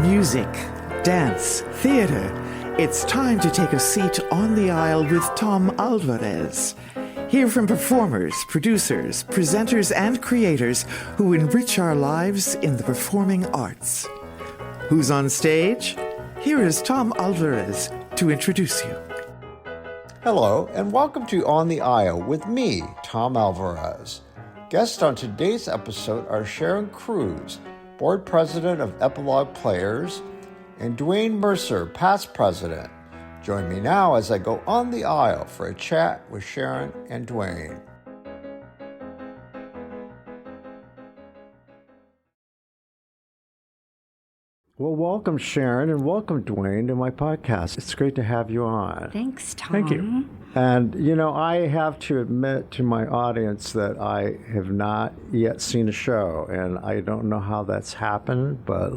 Music, dance, theater. It's time to take a seat on the aisle with Tom Alvarez. Hear from performers, producers, presenters, and creators who enrich our lives in the performing arts. Who's on stage? Here is Tom Alvarez to introduce you. Hello, and welcome to On the Aisle with me, Tom Alvarez. Guests on today's episode are Sharon Cruz, Board President of Epilogue Players, and Dwayne Mercier, Past President. Join me now as I go on the aisle for a chat with Sharon and Dwayne. Well, welcome, Sharon, and welcome, Dwayne, to my podcast. It's great to have you on. Thanks, Tom. Thank you. And, I have to admit to my audience that I have not yet seen a show, and I don't know how that's happened, but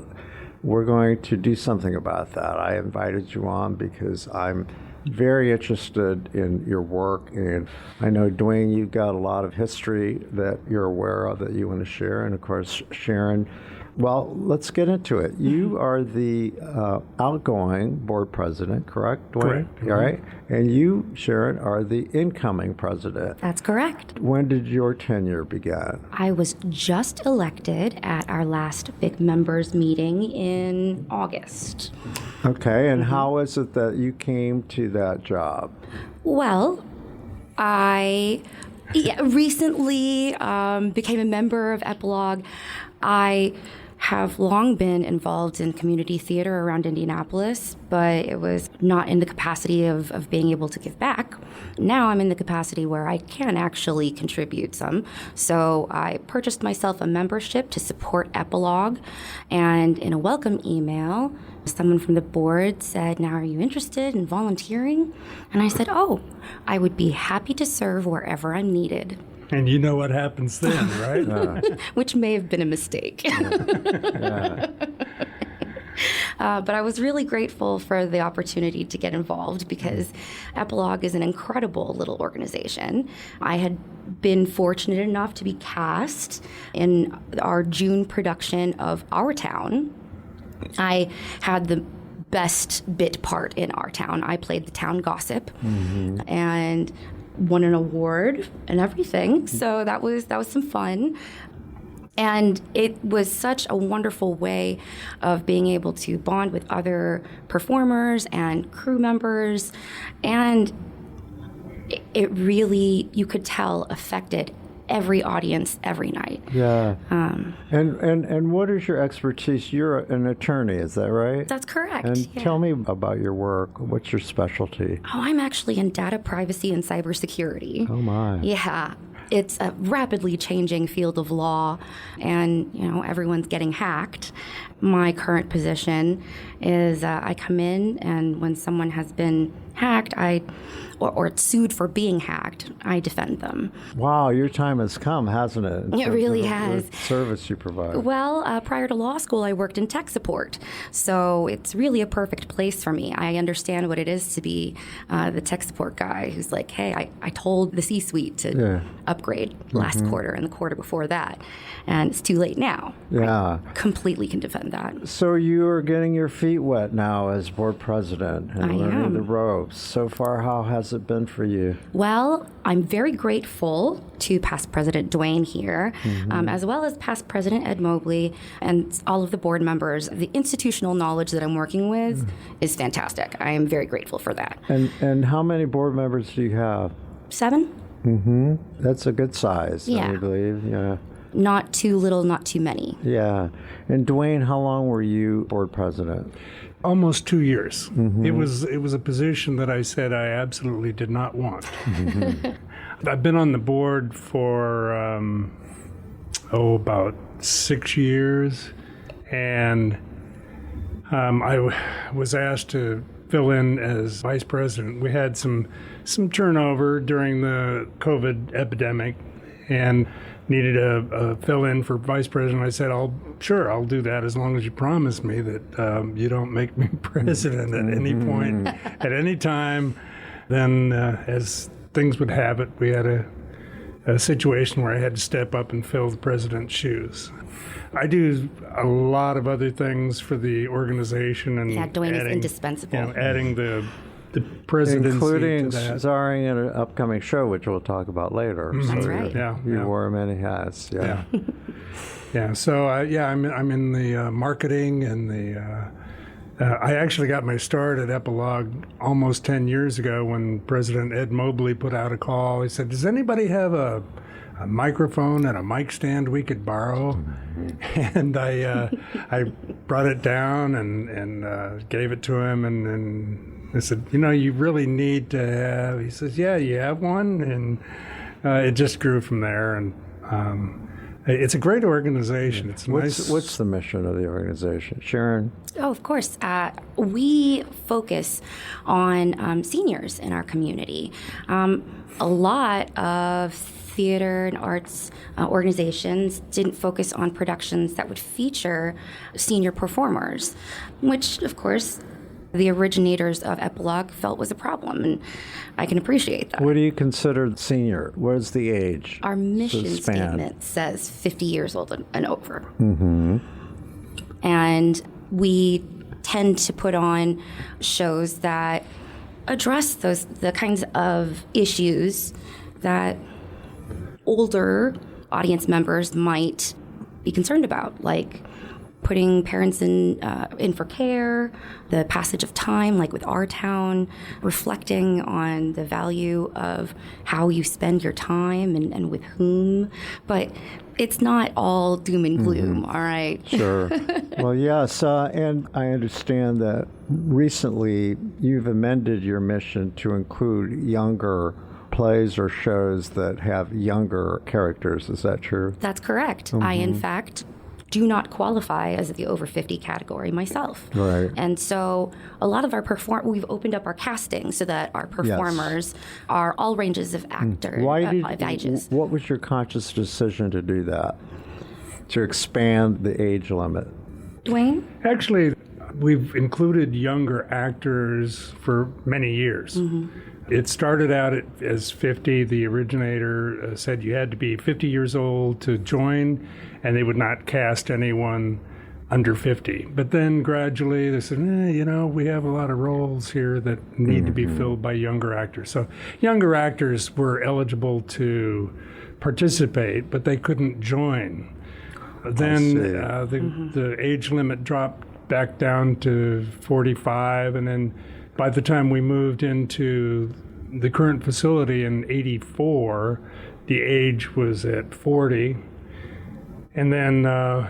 we're going to do something about that. I invited you on because I'm very interested in your work, and I know, Dwayne, you've got a lot of history that you're aware of that you want to share, and of course, Sharon. Well, let's get into it. You are the outgoing board president, correct, Dwayne? Correct. Mm-hmm. All right. And you, Sharon, are the incoming president. That's correct. When did your tenure begin? I was just elected at our last big members meeting in August. Okay. And how is it that you came to that job? Well, I recently became a member of Epilogue. I have long been involved in community theater around Indianapolis, but it was not in the capacity of being able to give back. Now I'm in the capacity where I can actually contribute some. So I purchased myself a membership to support Epilogue, and in a welcome email, someone from the board said, "Now are you interested in volunteering?" And I said, "Oh, I would be happy to serve wherever I'm needed." And you know what happens then, right? Which may have been a mistake. But I was really grateful for the opportunity to get involved because Epilogue is an incredible little organization. I had been fortunate enough to be cast in our June production of Our Town. I had the best bit part in Our Town. I played the town gossip, and won an award and everything. So that was some fun. And it was such a wonderful way of being able to bond with other performers and crew members. And it really, you could tell, affected every audience every night. Yeah. And what is your expertise? You're an attorney, is that right? That's correct. And tell me about your work. What's your specialty? Oh, I'm actually in data privacy and cybersecurity. Oh, my. Yeah. It's a rapidly changing field of law, and, everyone's getting hacked. My current position is I come in, and when someone has been hacked, or sued for being hacked, I defend them. Wow, your time has come, hasn't it? It really has. The service you provide. Well, prior to law school, I worked in tech support, so it's really a perfect place for me. I understand what it is to be the tech support guy who's like, hey, I told the C-suite to upgrade last quarter and the quarter before that, and it's too late now. Yeah. I completely can defend that. So you are getting your feet wet now as board president and learning am. the ropes. So far, how has it been for you? Well, I'm very grateful to past President Dwayne here, as well as past President Ed Mobley and all of the board members. The institutional knowledge that I'm working with is fantastic. I am very grateful for that. And how many board members do you have? 7? That's a good size, I believe. Yeah. Not too little, not too many. Yeah. And Dwayne, how long were you board president? Almost 2 years. It was a position that I said I absolutely did not want. I've been on the board for about 6 years, and I was asked to fill in as vice president. We had some turnover during the COVID epidemic, and needed a fill-in for vice president. I said, I'll do that as long as you promise me that you don't make me president at any point, at any time. Then, as things would have it, we had a a situation where I had to step up and fill the president's shoes. I do a lot of other things for the organization, and Yeah, Dwayne is indispensable. Adding the presidency including to that. starring in an upcoming show, which we'll talk about later. That's So right. You wore many hats. Yeah. Yeah. So I'm in the marketing and the. I actually got my start at Epilogue almost 10 years ago when President Ed Mobley put out a call. He said, "Does anybody have a microphone and a mic stand we could borrow?" And I brought it down and gave it to him, and I said, "You really need to have." He says, "Yeah, you have one," and it just grew from there. And it's a great organization. It's nice. What's the mission of the organization, Sharon? Oh, of course. We focus on seniors in our community. A lot of theater and arts organizations didn't focus on productions that would feature senior performers, which, of course, the originators of Epilogue felt was a problem, and I can appreciate that. What do you consider senior? What is the age? Our mission span? statement says 50 years old and over. Mm-hmm. And we tend to put on shows that address the kinds of issues that older audience members might be concerned about, like putting parents in for care, the passage of time, like with Our Town, reflecting on the value of how you spend your time and with whom. But it's not all doom and gloom, all right? Sure. Well, yes, and I understand that recently you've amended your mission to include younger plays or shows that have younger characters. Is that true? That's correct. I, in fact, do not qualify as the over 50 category myself. Right. And so a lot of our we've opened up our casting so that our performers are all ranges of actors, of ages. What was your conscious decision to do that? To expand the age limit? Dwayne? Actually, we've included younger actors for many years. It started out as 50. The originator said you had to be 50 years old to join, and they would not cast anyone under 50. But then gradually they said, we have a lot of roles here that need to be filled by younger actors. So younger actors were eligible to participate, but they couldn't join. Then the age limit dropped back down to 45, and then by the time we moved into the current facility in 84, the age was at 40. And then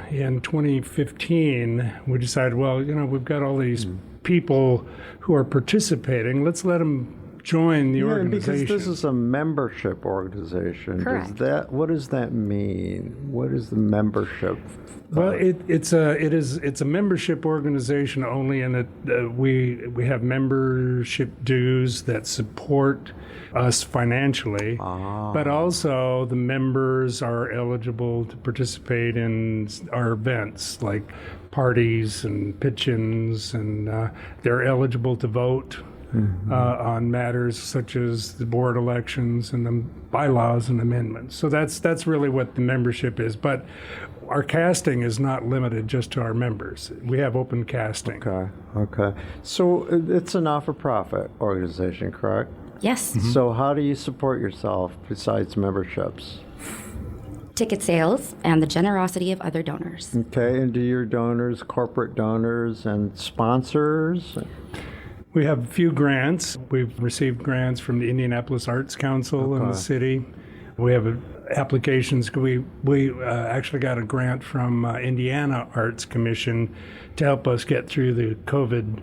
in 2015, we decided, we've got all these people who are participating. Let's let them join the organization. Because this is a membership organization. Correct. What does that mean? What is the membership? Well, it's a membership organization only in that we have membership dues that support us financially, but also the members are eligible to participate in our events like parties and pitch-ins, and they're eligible to vote on matters such as the board elections and the bylaws and amendments. So that's really what the membership is. But our casting is not limited just to our members. We have open casting. Okay. So it's a not-for-profit organization, correct? Yes. So how do you support yourself besides memberships? Ticket sales and the generosity of other donors. Okay, and do your donors, corporate donors and sponsors? We have a few grants. We've received grants from the Indianapolis Arts Council in the city. We have applications. We actually got a grant from Indiana Arts Commission to help us get through the COVID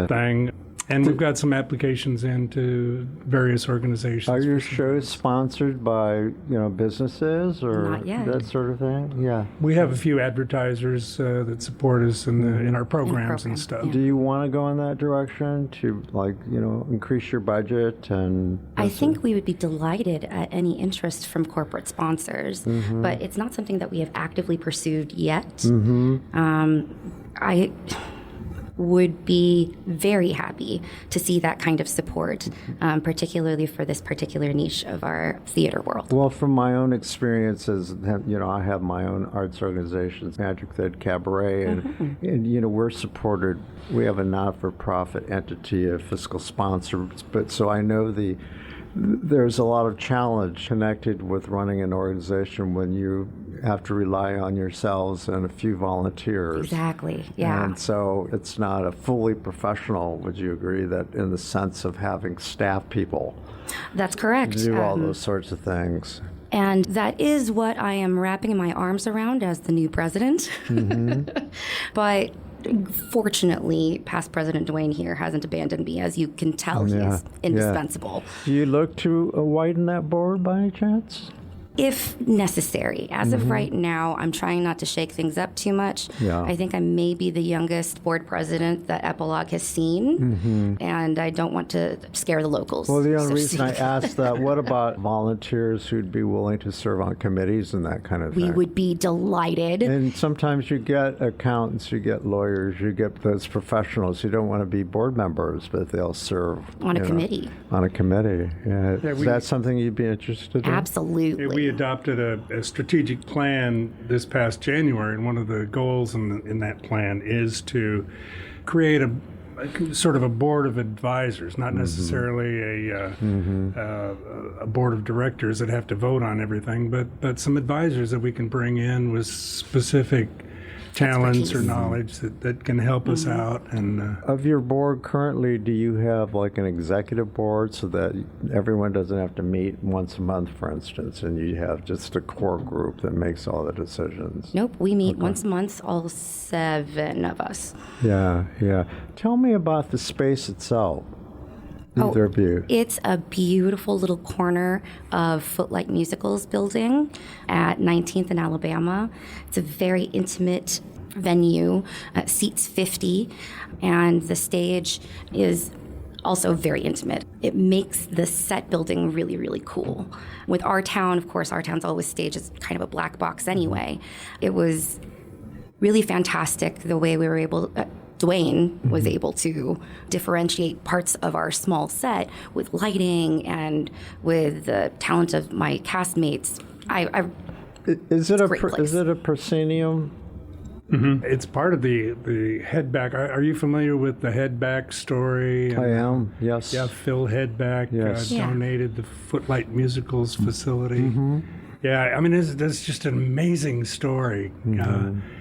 thing. And we've got some applications into various organizations. Are your shows sponsored by businesses or Not yet. that sort of thing? Yeah. We have a few advertisers that support us in our programs and stuff. yeah. Do you want to go in that direction to increase your budget and? I think we would be delighted at any interest from corporate sponsors, but it's not something that we have actively pursued yet. would be very happy to see that kind of support, particularly for this particular niche of our theater world. Well, from my own experiences, I have my own arts organizations, Magic Thread Cabaret, and we're supported. We have a not-for-profit entity, a fiscal sponsor, but so I know there's a lot of challenge connected with running an organization when you have to rely on yourselves and a few volunteers. Exactly, yeah. And so it's not a fully professional, would you agree, that in the sense of having staff people? That's correct. Do all those sorts of things. And that is what I am wrapping my arms around as the new president. But fortunately, past President Dwayne here hasn't abandoned me. As you can tell, he's indispensable. Do you look to widen that board by any chance? If necessary. As of right now, I'm trying not to shake things up too much. Yeah. I think I may be the youngest board president that Epilogue has seen, and I don't want to scare the locals. Well, the only reason I asked that, what about volunteers who'd be willing to serve on committees and that kind of thing? We would be delighted. And sometimes you get accountants, you get lawyers, you get those professionals who don't want to be board members, but they'll serve on a committee. On a committee. Yeah. Is that something you'd be interested in? Absolutely. We adopted a strategic plan this past January, and one of the goals in that plan is to create a sort of a board of advisors, not necessarily a board of directors that have to vote on everything, but some advisors that we can bring in with specific talents or knowledge that can help us out. And of your board currently, do you have like an executive board so that everyone doesn't have to meet once a month, for instance, and you have just a core group that makes all the decisions? Nope, we meet once a month, all 7 of us. Yeah. Tell me about the space itself. Either of you. It's a beautiful little corner of Footlight Musicals building at 19th and Alabama. It's a very intimate venue, seats 50, and the stage is also very intimate. It makes the set building really, really cool. With our town, of course, our town's always staged as kind of a black box anyway. It was really fantastic the way we were able Dwayne was able to differentiate parts of our small set with lighting and with the talent of my castmates. Is it a proscenium? It's part of the Headback. Are you familiar with the Headback story? I am, yes. Yeah, Phil Headback donated the Footlight Musicals facility. Yeah, I mean, that's just an amazing story.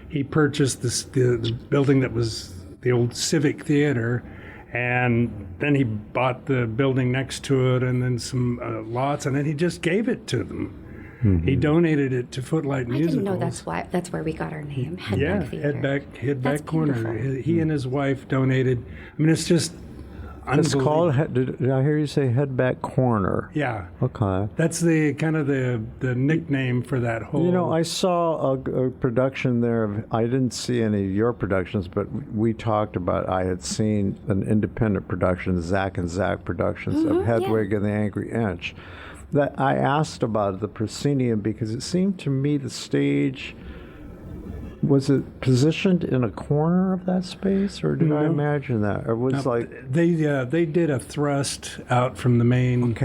He purchased the building that was the old Civic Theater, and then he bought the building next to it and then some lots, and then he just gave it to them. He donated it to Footlight Musicals. I didn't know that's where we got our name, Headback Theater. Headback Corner. Beautiful. He and his wife donated. I mean, it's just It's called, did I hear you say Headback Corner? Yeah. Okay. That's the kind of the nickname for that whole... I saw a production there. I didn't see any of your productions, but we talked about, I had seen an independent production, Zach and Zach Productions, of Hedwig and the Angry Inch. That I asked about the proscenium because it seemed to me the stage... Was it positioned in a corner of that space, or did I imagine that? Or was they did a thrust out from the main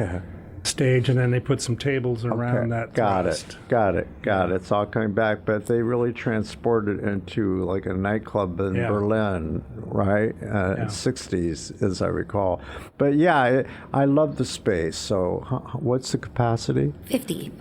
stage, and then they put some tables around that thrust. Got it. It's all coming back, but they really transported it into like a nightclub in Berlin, right? 60s, as I recall. But I love the space. So what's the capacity? 50.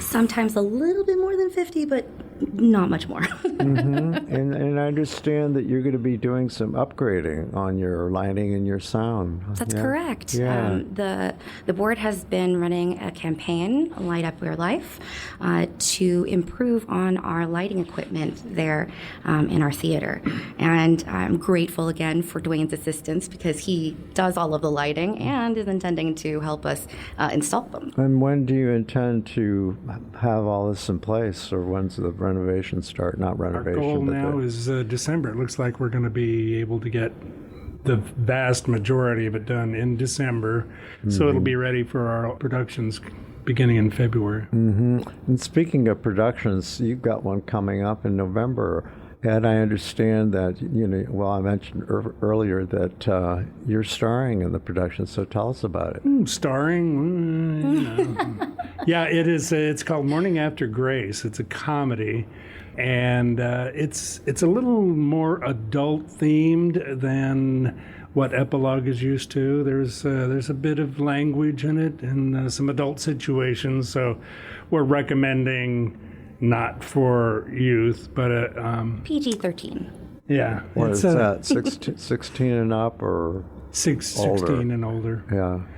Sometimes a little bit more than 50, but not much more. And I understand that you're going to be doing some upgrading on your lighting and your sound. That's correct. Yeah. The board has been running a campaign, Light Up Your Life, to improve on our lighting equipment there in our theater. And I'm grateful again for Dwayne's assistance because he does all of the lighting and is intending to help us install them. And when do you intend to have all this in place, or when's the renovation start? Not renovation. Our goal now is December. It looks like we're going to be able to get the vast majority of it done in December, so it'll be ready for our productions beginning in February. And speaking of productions, you've got one coming up in November. And I understand that, I mentioned earlier that you're starring in the production, so tell us about it. Starring? Yeah, it is. It's called Morning After Grace. It's a comedy, and it's a little more adult-themed than what Epilogue is used to. There's a bit of language in it and some adult situations, so we're recommending not for youth, but PG-13. Yeah. What is that? 16 and up or 16 and older.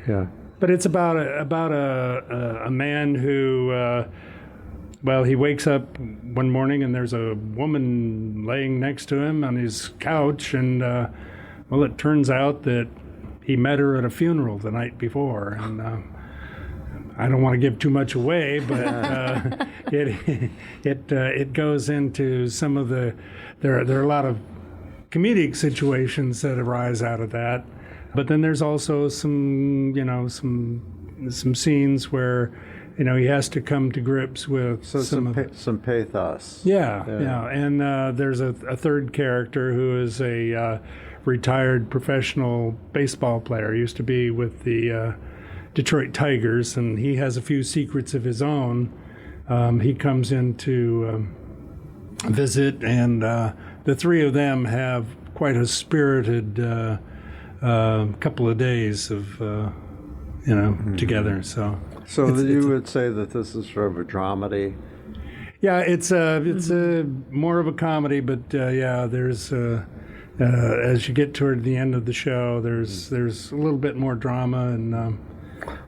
Yeah. But it's about a man who, he wakes up one morning and there's a woman laying next to him on his couch, and it turns out that he met her at a funeral the night before, and I don't want to give too much away, but it goes into some of the there are a lot of comedic situations that arise out of that, but then there's also some scenes where he has to come to grips with some pathos. Yeah. And there's a third character who is a retired professional baseball player. Used to be with the Detroit Tigers, and he has a few secrets of his own. He comes in to visit, and the three of them have quite a spirited couple of days of together. So you would say that this is sort of a dramedy? Yeah, it's more of a comedy, but there's as you get toward the end of the show, there's a little bit more drama. And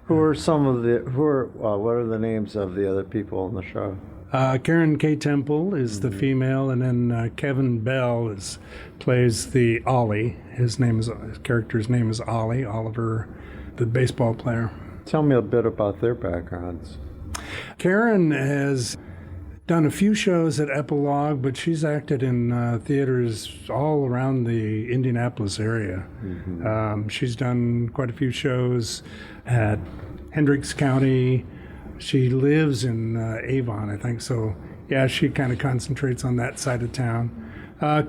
what are the names of the other people on the show? Karen K. Temple is the female, and then Kevin Bell plays the Ollie. His character's name is Ollie, Oliver, the baseball player. Tell me a bit about their backgrounds. Karen has done a few shows at Epilogue, but she's acted in theaters all around the Indianapolis area. Mm-hmm. She's done quite a few shows at Hendricks County. She lives in Avon, I think. So, yeah, she kind of concentrates on that side of town.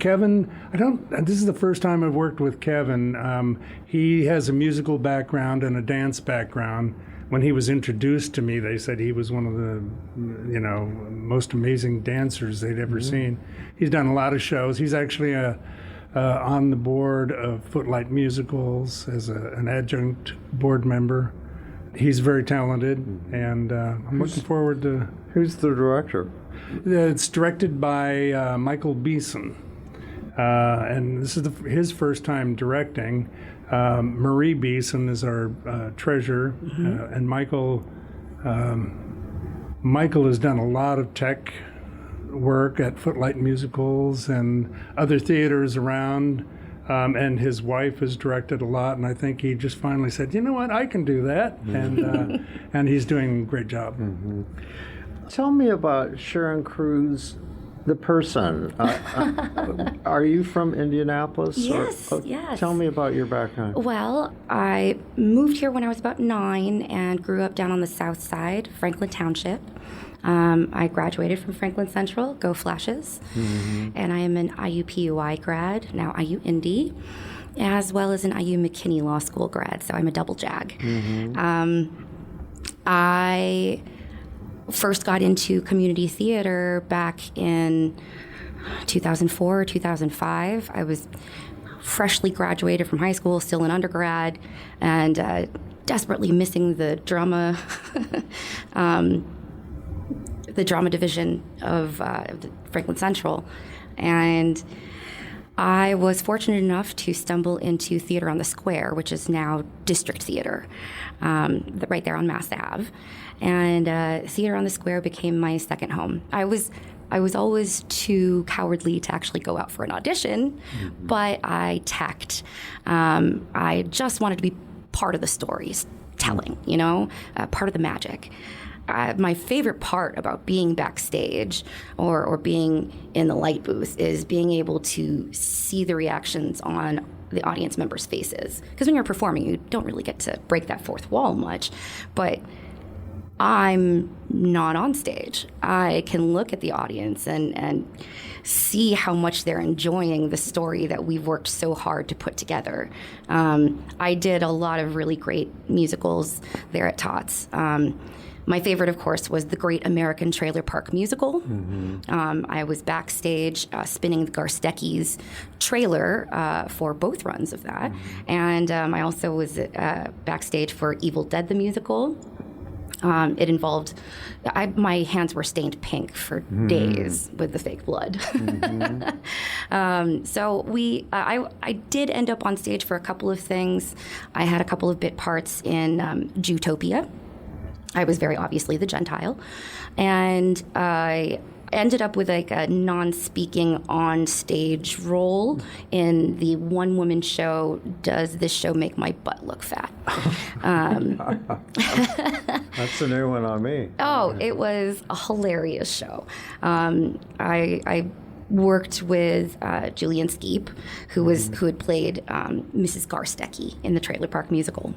Kevin, this is the first time I've worked with Kevin. He has a musical background and a dance background. When he was introduced to me, they said he was one of the, most amazing dancers they'd ever seen. He's done a lot of shows. He's actually on the board of Footlight Musicals as an adjunct board member. He's very talented, and I'm looking forward to... Who's the director? It's directed by Michael Beeson, and this is his first time directing. Marie Beeson is our treasurer, and Michael has done a lot of tech work at Footlight Musicals and other theaters around, and his wife has directed a lot, and I think he just finally said, you know what, I can do that, and he's doing a great job. Mm-hmm. Tell me about Sharon Cruz, the person. Are you from Indianapolis? Yes, yes. Tell me about your background. Well, I moved here when I was about 9 and grew up down on the south side, Franklin Township. I graduated from Franklin Central, go Flashes, and I am an IU-PUI grad, now IU Indy, as well as an IU McKinney Law School grad, so I'm a double jag. I first got into community theater back in 2004 or 2005. I was freshly graduated from high school, still an undergrad, and desperately missing the drama the drama division of Franklin Central. And I was fortunate enough to stumble into Theater on the Square, which is now District Theater, right there on Mass Ave. And Theater on the Square became my second home. I was always too cowardly to actually go out for an audition, but I teched. I just wanted to be part of the stories telling, part of the magic. My favorite part about being backstage or being in the light booth is being able to see the reactions on the audience members' faces. Because when you're performing, you don't really get to break that fourth wall much. But I'm not on stage. I can look at the audience and see how much they're enjoying the story that we've worked so hard to put together. I did a lot of really great musicals there at Tots. My favorite, of course, was the Great American Trailer Park Musical. I was backstage spinning the Garstecki's trailer for both runs of that. And I also was backstage for Evil Dead the Musical. It involved, my hands were stained pink for days with the fake blood. So I did end up on stage for a couple of things. I had a couple of bit parts in Zootopia. I was very obviously the Gentile. And I ended up with like a non-speaking on-stage role in the one-woman show, Does This Show Make My Butt Look Fat? That's a new one on me. Oh, it was a hilarious show. I worked with Julian Skeep, who had played Mrs. Garstecki in the Trailer Park Musical.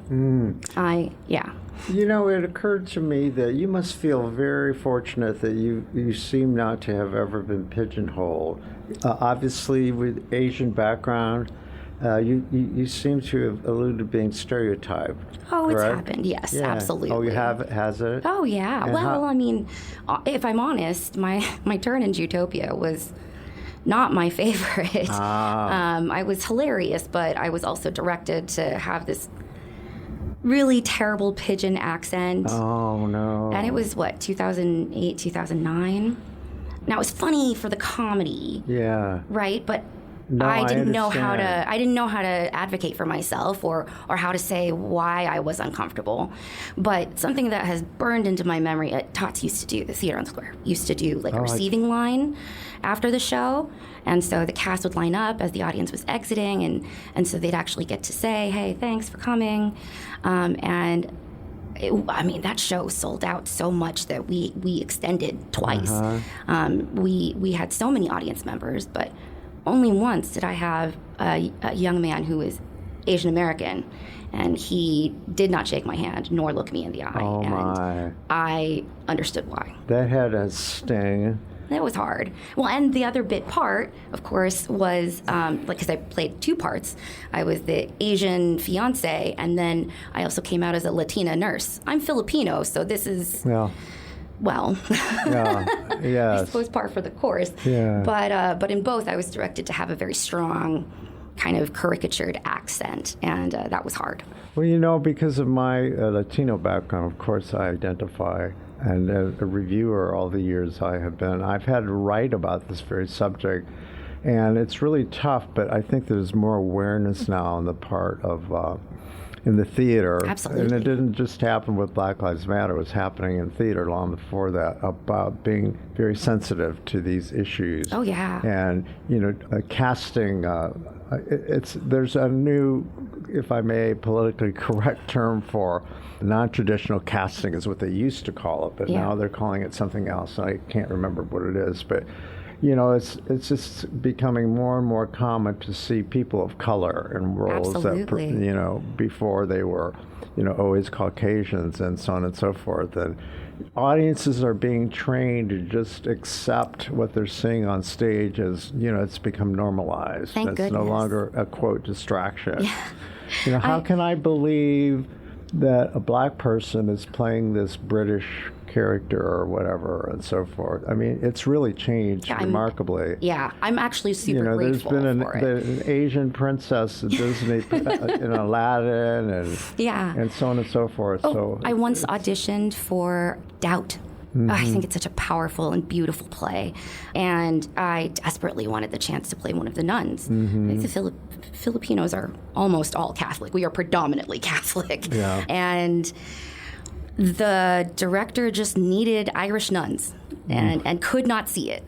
You know, it occurred to me that you must feel very fortunate that you seem not to have ever been pigeonholed. Obviously, with Asian background, you seem to have alluded to being stereotyped. Oh, correct? It's happened. Yes, absolutely. Oh, you have? Has it? Oh, yeah. And well, I mean, if I'm honest, my turn in Zootopia was not my favorite. I was hilarious, but I was also directed to have this really terrible pigeon accent. Oh, no. And it was, 2008, 2009? Now, it was funny for the comedy. Yeah. Right? But No, I didn't know how understand. to advocate for myself or how to say why I was uncomfortable. But something that has burned into my memory, Tots used to do, the Theater on the Square, used to do like a receiving line after the show. And so the cast would line up as the audience was exiting, and so they'd actually get to say, hey, thanks for coming. That show sold out so much that we extended twice. We had so many audience members, but only once did I have a young man who was Asian American, and he did not shake my hand nor look me in the eye. Oh, and my. I understood why. That had a sting. It was hard. Well, and the other bit part, of course, was because I played two parts. I was the Asian fiance, and then I also came out as a Latina nurse. I'm Filipino, so this is well, yes. I suppose par for the course. Yeah. But in both, I was directed to have a very strong, kind of caricatured accent, and that was hard. Well, you know, because of my Latino background, of course, I identify. And as a reviewer all the years I've had to write about this very subject. And it's really tough, but I think there's more awareness now on the part of, in the theater. Absolutely. And it didn't just happen with Black Lives Matter. It was happening in theater long before that, about being very sensitive to these issues. Oh, yeah. And, casting, there's a new, if I may, politically correct term for non-traditional casting is what they used to call it, but now they're calling it something else. I can't remember what it is, but it's just becoming more and more common to see people of color in roles Absolutely. that before they were always Caucasians and so on and so forth. And audiences are being trained to just accept what they're seeing on stage as it's become normalized. Thank it's goodness. no longer a quote distraction. How can I believe that a black person is playing this British character or whatever and so forth? I mean, it's really changed remarkably. I'm actually super grateful there's been for it. an Asian princess at Disney in Aladdin and so on and so forth. I once auditioned for Doubt. I think it's such a powerful and beautiful play, and I desperately wanted the chance to play one of the nuns. I think the Filipinos are almost all Catholic. We are predominantly Catholic, and the director just needed Irish nuns and could not see it,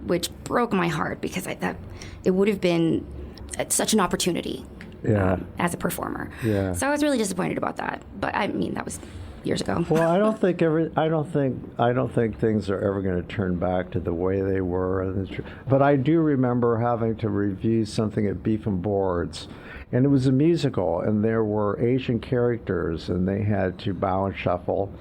which broke my heart because I thought it would have been such an opportunity as a performer. So I was really disappointed about that. But I mean, that was years ago. Well, I don't think things are ever going to turn back to the way they were. But I do remember having to review something at Beef and Boards, and it was a musical, and there were Asian characters, and they had to bow and shuffle.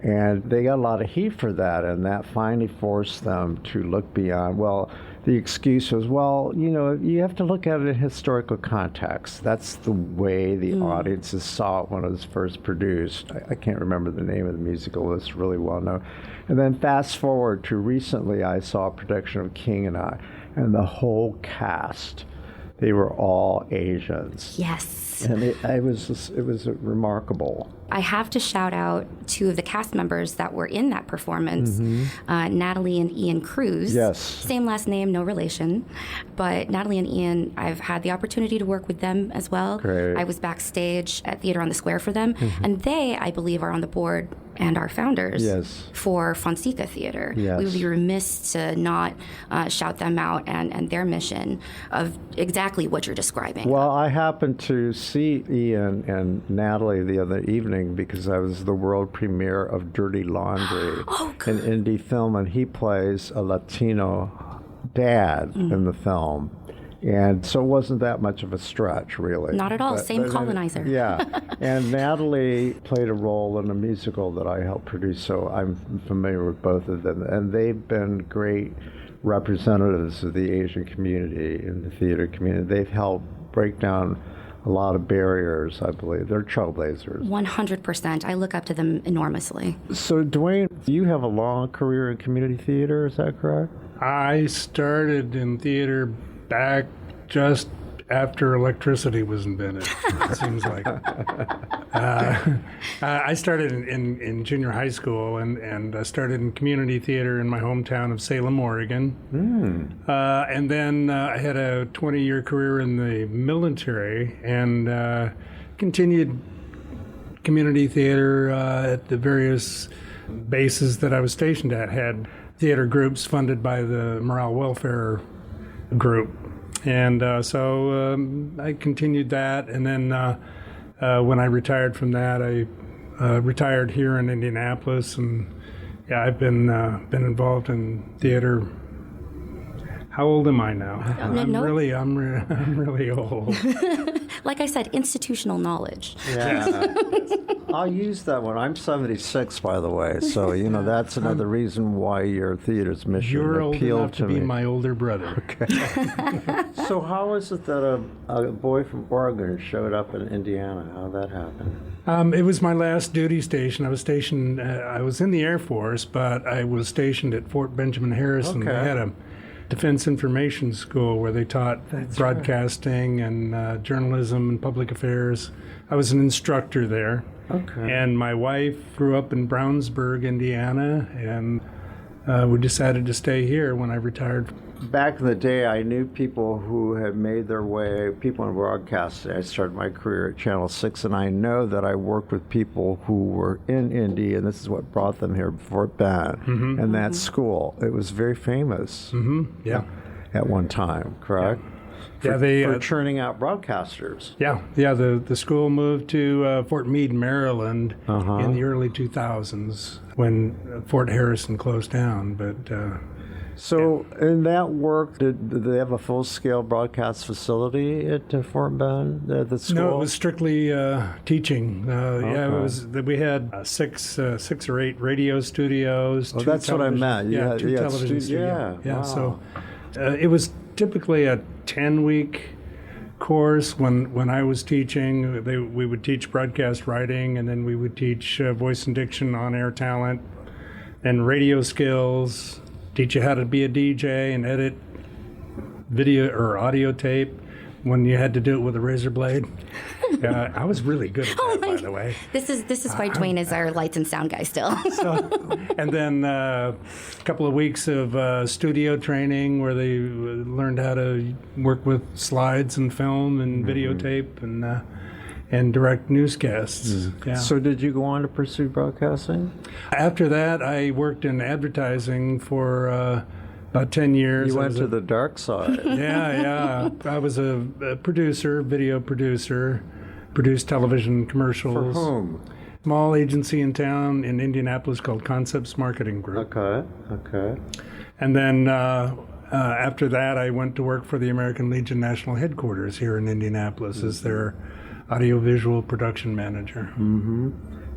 And they got a lot of heat for that, and that finally forced them to look beyond. Well, the excuse was, well, you have to look at it in historical context. That's the way the audiences saw it when it was first produced. I can't remember the name of the musical. It's really well known. And then fast forward to recently, I saw a production of King and I, and the whole cast, they were all Asians. Yes. And it was remarkable. I have to shout out two of the cast members that were in that performance, Natalie and Ian Cruz. Yes. Same last name, no relation. But Natalie and Ian, I've had the opportunity to work with them as well. Great. I was backstage at Theater on the Square for them. And they, I believe, are on the board and are founders for Fonseca Theater. Yes. We would be remiss to not shout them out and their mission of exactly what you're describing. Well, I happened to see Ian and Natalie the other evening because I was the world premiere of Dirty Laundry, an indie film, and he plays a Latino dad in the film. And so it wasn't that much of a stretch, really. Not at all. Same colonizer. Yeah. And Natalie played a role in a musical that I helped produce, so I'm familiar with both of them. And they've been great representatives of the Asian community in the theater community. They've helped break down a lot of barriers, I believe. They're trailblazers. 100%. I look up to them enormously. So, Dwayne, you have a long career in community theater, is that correct? I started in theater back just after electricity was invented, it seems like. I started in junior high school and I started in community theater in my hometown of Salem, Oregon. And then I had a 20-year career in the military and continued community theater at the various bases that I was stationed at. Had theater groups funded by the Morale Welfare Group. And so I continued that, and then when I retired from that, I retired here in Indianapolis, and yeah, I've been involved in theater. How old am I now? I'm really old. Like I said, institutional knowledge. Yeah. I'll use that one. I'm 76, by the way, so that's another reason why your theater's mission You're old appealed enough to be my older brother. Okay. So how is it that a boy from Oregon showed up in Indiana? How did that happen? It was my last duty station. I was stationed. I was in the Air Force, but I was stationed at Fort Benjamin Harrison. Okay. They had a Defense Information School where they taught broadcasting and journalism and public affairs. I was an instructor there. Okay. And my wife grew up in Brownsburg, Indiana, and we decided to stay here when I retired. Back in the day, I knew people who had made their way, people in broadcasting. I started my career at Channel 6, and I know that I worked with people who were in Indy, and this is what brought them here, Fort Bend, and that school. It was very famous at one time, correct? Yeah. For churning out broadcasters. Yeah. The school moved to Fort Meade, Maryland in the early 2000s when Fort Harrison closed down, but... So, in that work, did they have a full-scale broadcast facility at Fort Bend, the school? No, it was strictly teaching. Yeah, it was. We had six or eight radio studios. Oh, that's what I meant. Two television studios. Yeah. Wow. So, it was typically a 10-week course. When I was teaching, we would teach broadcast writing, and then we would teach voice and diction, on-air talent, and radio skills. Teach you how to be a DJ and edit video or audio tape when you had to do it with a razor blade. I was really good at that, by the way. This is why Dwayne is our lights and sound guy still. And then a couple of weeks of studio training where they learned how to work with slides and film and videotape and direct newscasts. Yeah. So did you go on to pursue broadcasting? After that, I worked in advertising for about 10 years. You went to the dark side. Yeah. I was a producer, video producer, produced television commercials. For whom? Small agency in town in Indianapolis called Concepts Marketing Group. Okay. And then after that, I went to work for the American Legion National Headquarters here in Indianapolis as their audiovisual production manager.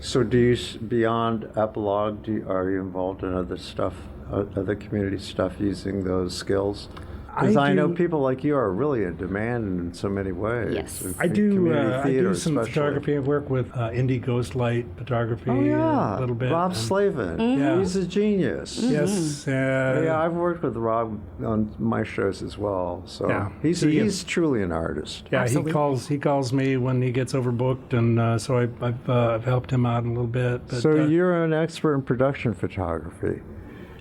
So beyond Epilogue, are you involved in other stuff, other community stuff using those skills? Because I know people like you are really in demand in so many ways. Yes. I do some especially. photography. I work with indie ghost light photography a little bit. Rob Slavin. Yeah. He's a genius. Yes. Yeah, I've worked with Rob on my shows as well. So he's truly an artist. Yeah, Absolutely. he calls me when he gets overbooked, and so I've helped him out a little bit. But, so you're an expert in production photography.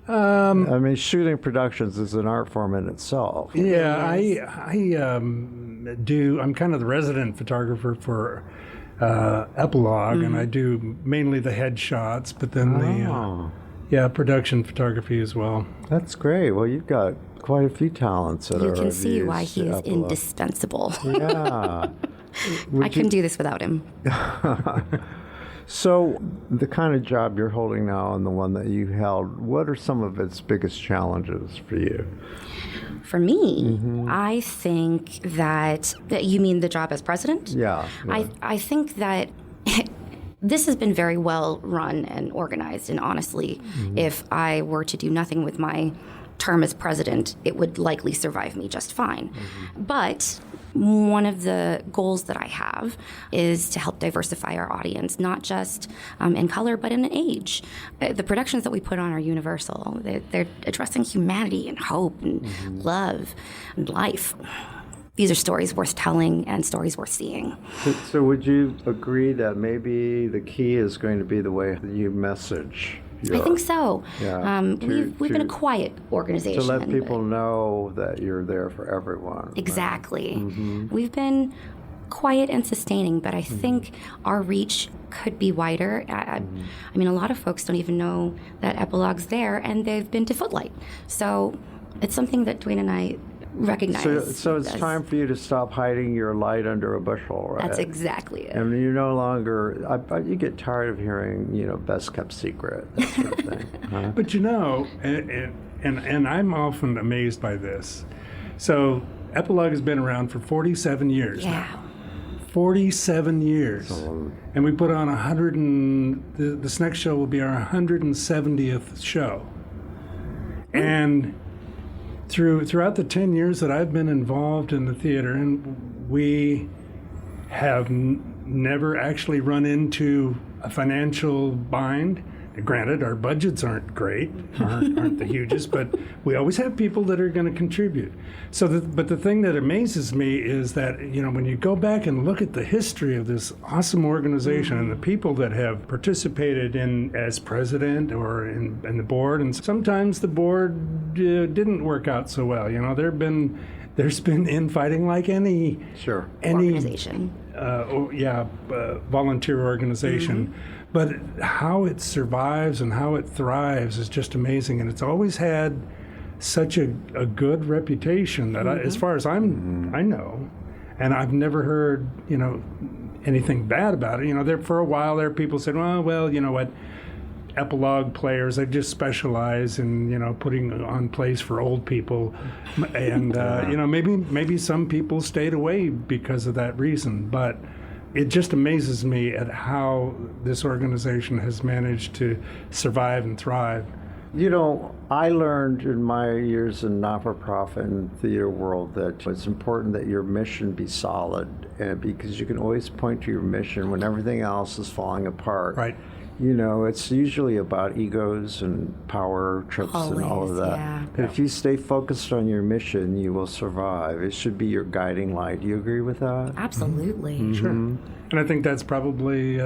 I mean, shooting productions is an art form in itself. Yeah, I'm kind of the resident photographer for Epilogue, and I do mainly the headshots, but then the production photography as well. That's great. Well, you've got quite a few talents that You are can see used why he is Epilogue. indispensable. Yeah. I couldn't do this without him. So, the kind of job you're holding now and the one that you held, what are some of its biggest challenges for you? For me, I think that you mean the job as president? Yeah. I think that this has been very well run and organized, and honestly, if I were to do nothing with my term as president, it would likely survive me just fine. But one of the goals that I have is to help diversify our audience, not just in color, but in age. The productions that we put on are universal. They're addressing humanity and hope and love and life. These are stories worth telling and stories worth seeing. So would you agree that maybe the key is going to be the way that you message? I think so. Yeah, We've been a quiet organization. To let people know that you're there for everyone. Exactly. Right? We've been quiet and sustaining, but I think our reach could be wider. I mean, a lot of folks don't even know that Epilogue's there, and they've been to Footlight. So it's something that Dwayne and I recognize. So it's time for you to stop hiding your light under a bushel, right? That's exactly it. And you no longer, you get tired of hearing, best kept secret, that sort of thing. Huh? But and I'm often amazed by this. So Epilogue has been around for 47 years now. 47 years. And we put on this next show will be our 170th show. And throughout the 10 years that I've been involved in the theater, and we have never actually run into a financial bind. Granted, our budgets aren't great, aren't the hugest, but we always have people that are going to contribute. But the thing that amazes me is that, when you go back and look at the history of this awesome organization and the people that have participated in as president or in the board, and sometimes the board didn't work out so well. There's been infighting like any organization. Volunteer organization. But how it survives and how it thrives is just amazing. And it's always had such a good reputation that as far as I know, and I've never heard, anything bad about it. For a while there, people said, well, you know what, Epilogue Players, they just specialize in, putting on plays for old people. And, maybe some people stayed away because of that reason. But it just amazes me at how this organization has managed to survive and thrive. I learned in my years in not-for-profit and theater world that it's important that your mission be solid, and because you can always point to your mission when everything else is falling apart. Right. It's usually about egos and power trips and all of that. Yeah. But if you stay focused on your mission, you will survive. It should be your guiding light. Do you agree with that? Absolutely. Sure. And I think that's probably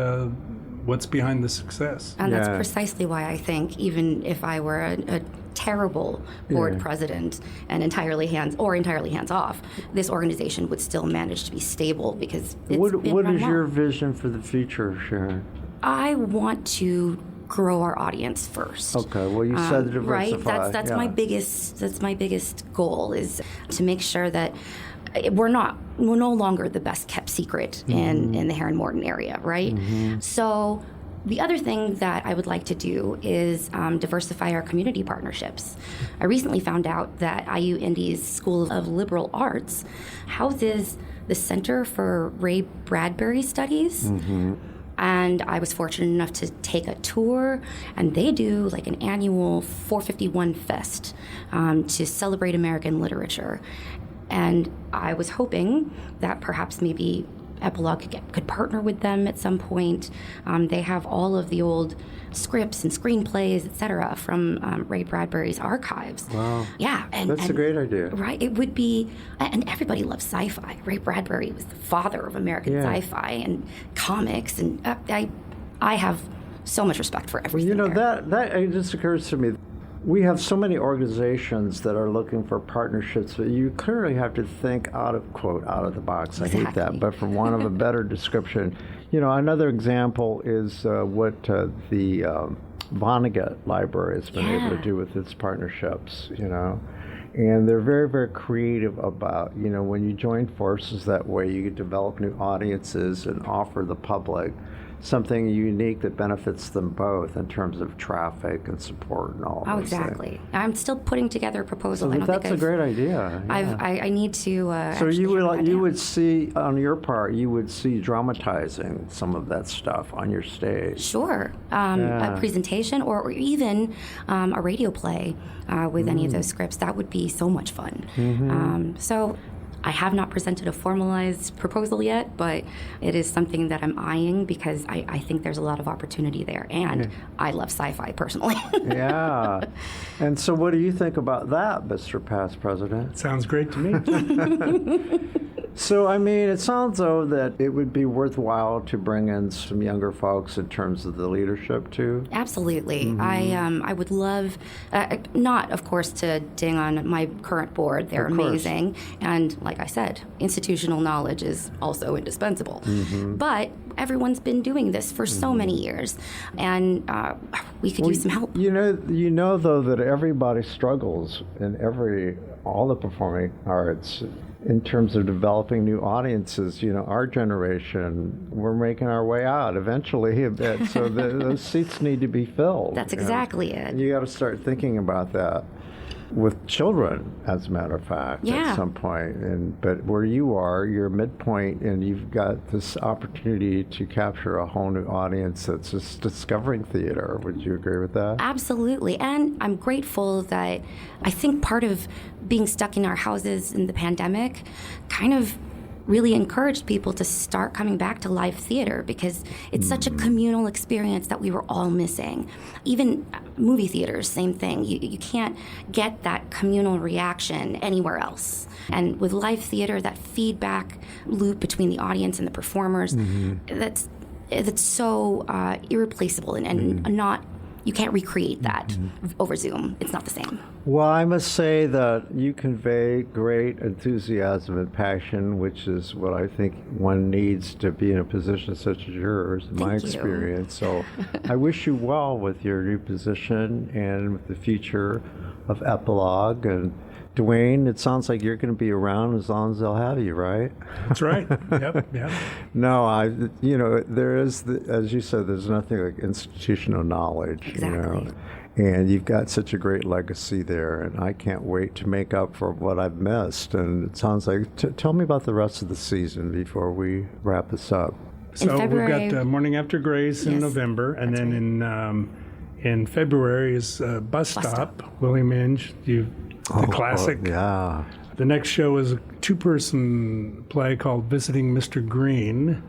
what's behind the success. And that's precisely why I think even if I were a terrible board president and entirely hands off, this organization would still manage to be stable because it's been What run is well. your vision for the future, Sharon? I want to grow our audience first. Okay, well, you said diversify. Right, that's my biggest goal is to make sure that we're no longer the best kept secret in the Heron Morton area, right? So the other thing that I would like to do is diversify our community partnerships. I recently found out that IU Indy's School of Liberal Arts houses the Center for Ray Bradbury Studies. And I was fortunate enough to take a tour, and they do like an annual 451 Fest to celebrate American literature. And I was hoping that perhaps maybe Epilogue could partner with them at some point. They have all of the old scripts and screenplays, etc., from Ray Bradbury's archives. Wow. Yeah. That's a great idea. Right. It would be, and everybody loves sci-fi. Ray Bradbury was the father of American sci-fi and comics, and I have so much respect for everything. You know, there. that it just occurs to me. We have so many organizations that are looking for partnerships, but you clearly have to think out of the box. I hate that, but for want of a better description. You know, another example is what the Vonnegut Library has been able to do with its partnerships, you know. And they're very, very creative about, you know, when you join forces that way, you develop new audiences and offer the public something unique that benefits them both in terms of traffic and support and all. Oh, exactly. Things. I'm still putting together a proposal. So that's a great idea. Yeah. I need to. So you would see on your part, you would see dramatizing some of that stuff on your stage. Sure, a presentation or even a radio play with any of those scripts. That would be so much fun. Mm-hmm. So. I have not presented a formalized proposal yet, but it is something that I'm eyeing because I think there's a lot of opportunity there, and I love sci-fi personally. Yeah. And so what do you think about that, Mr. Past President? Sounds great to me. So, I mean, it sounds, though, that it would be worthwhile to bring in some younger folks in terms of the leadership, too. Absolutely. Mm-hmm. I would love, not, of course, to ding on my current board. They're amazing. And like I said, institutional knowledge is also indispensable. Mm-hmm. But everyone's been doing this for so many years, and we could use some help. You know, though, that everybody struggles in all the performing arts in terms of developing new audiences. You know, our generation, we're making our way out eventually a bit, so those seats need to be filled. That's exactly it. You got to start thinking about that with children, as a matter of fact, at some point. But where you are, you're midpoint, and you've got this opportunity to capture a whole new audience that's just discovering theater. Would you agree with that? Absolutely. And I'm grateful that I think part of being stuck in our houses in the pandemic kind of really encouraged people to start coming back to live theater because it's such a communal experience that we were all missing. Even movie theaters, same thing. You can't get that communal reaction anywhere else. And with live theater, that feedback loop between the audience and the performers, that's so irreplaceable and not. You can't recreate that over Zoom. It's not the same. Well, I must say that you convey great enthusiasm and passion, which is what I think one needs to be in a position such as yours, in my experience. So I wish you well with your new position and with the future of Epilogue. And Dwayne, it sounds like you're going to be around as long as they'll have you, right? That's right. Yep. No, there is, as you said, there's nothing like institutional knowledge. Exactly. You know? And you've got such a great legacy there, and I can't wait to make up for what I've missed. And it sounds like, tell me about the rest of the season before we wrap this up. So we've got Morning After Grace in November, and then right. in February is Bus Stop, Willie Minge, the classic. Yeah. The next show is a two-person play called Visiting Mr. Green.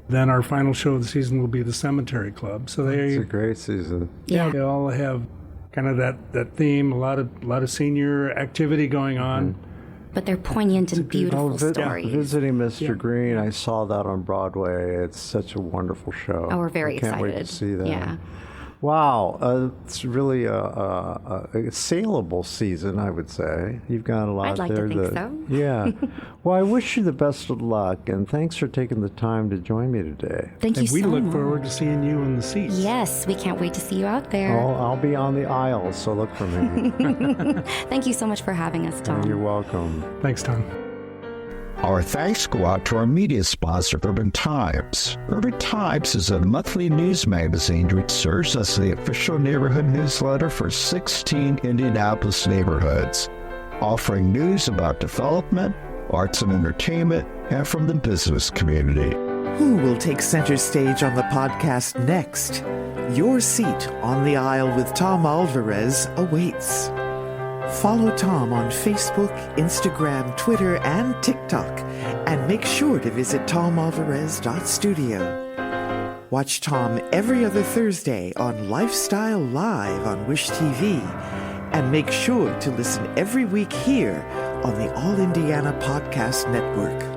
Then our final show of the season will be the Cemetery Club. So it's a great season. Yeah, they all have kind of that theme. A lot of senior activity going on. But they're poignant and beautiful stories. Visiting Mr. Green, I saw that on Broadway. It's such a wonderful show. Oh, we're very excited. I can't wait to see that. Yeah. Wow, it's really a saleable season, I would say. You've got a lot I'd like there. to think so. Yeah. Well, I wish you the best of luck, and thanks for taking the time to join me today. Thank you so much. And we look forward to seeing you in the seats. Yes, we can't wait to see you out there. I'll be on the aisle, so look for me. Thank you so much for having us, Tom. You're welcome. Thanks, Tom. Our thanks go out to our media sponsor, Urban Times. Urban Times is a monthly news magazine which serves as the official neighborhood newsletter for 16 Indianapolis neighborhoods, offering news about development, arts and entertainment, and from the business community. Who will take center stage on the podcast next? Your seat on the aisle with Tom Alvarez awaits. Follow Tom on Facebook, Instagram, Twitter, and TikTok, and make sure to visit tomalvarez.studio. Watch Tom every other Thursday on Lifestyle Live on Wish TV, and make sure to listen every week here on the All Indiana Podcast Network.